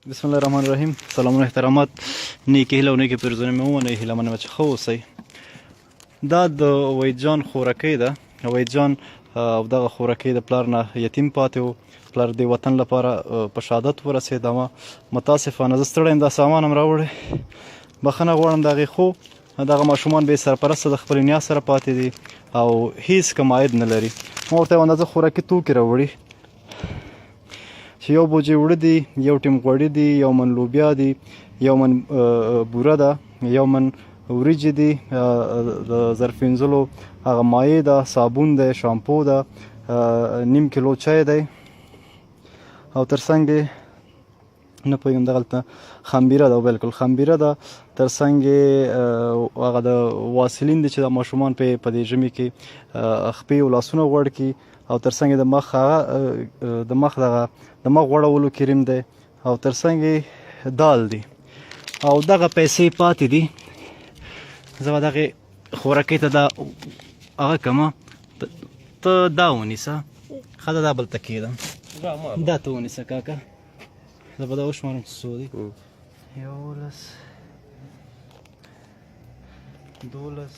بسم الله الرحمن الرحیم. سلام و احترامات. نیکی هیله و نیکی پیرزونی مې ومنئ. هیله منم چې ښه اوسئ. دا د وحید جان خورکۍ ده. وحید جان او دغه خورکۍ د پلار نه یتیم پاتې و. پلار د وطن لپاره په شهادت ورسېد. اما متاسفانه زه ستړی یم، دا سامان هم راوړی. بخښنه غواړم د هغې، خو دغه ماشومان بې سرپرسته د خپلې نیا سره پاتې دي او هیڅ کوم عاید نه لري. ما ورته یو اندازه خوراکي توکي راوړي چې یو بوجۍ اوړه دي، یو ټیم غوړي دي، یو من لوبیا دي، یو من بوره ده، یو من وریجې دي، د ظرف وینځلو هغه مایع ده، صابون دی، شامپو ده، نیم کیلو چای دی، او تر څنګ یې نه پوهېږم دغلته خمبیره ده، بلکل خمبیره ده. تر څنګ یې هغه د واسلین دی چې د ماشومان په دې ژمي کې خپې او لاسونه غوړ کړي، او تر څنګ یې د مخ هغه د مخ غوړولو کریم دی، او تر څنګ یې دال دی، او دغه پیسې پاتې دي. زه به دغې خورکۍ ته دا هغه کړمه، ته دا ونیسه. ښه ده، دا بلته کښېږدم، دا ته ونیسه کاکا. زه به دا وشمارم چې څو دي. 11 12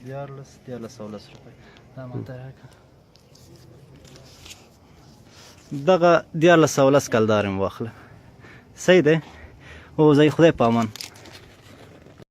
14 15 روپۍ. دا ماته راکړه. دغه 14 کلدار مې واخله. صحیح دی. او ځئ، خدای په امان.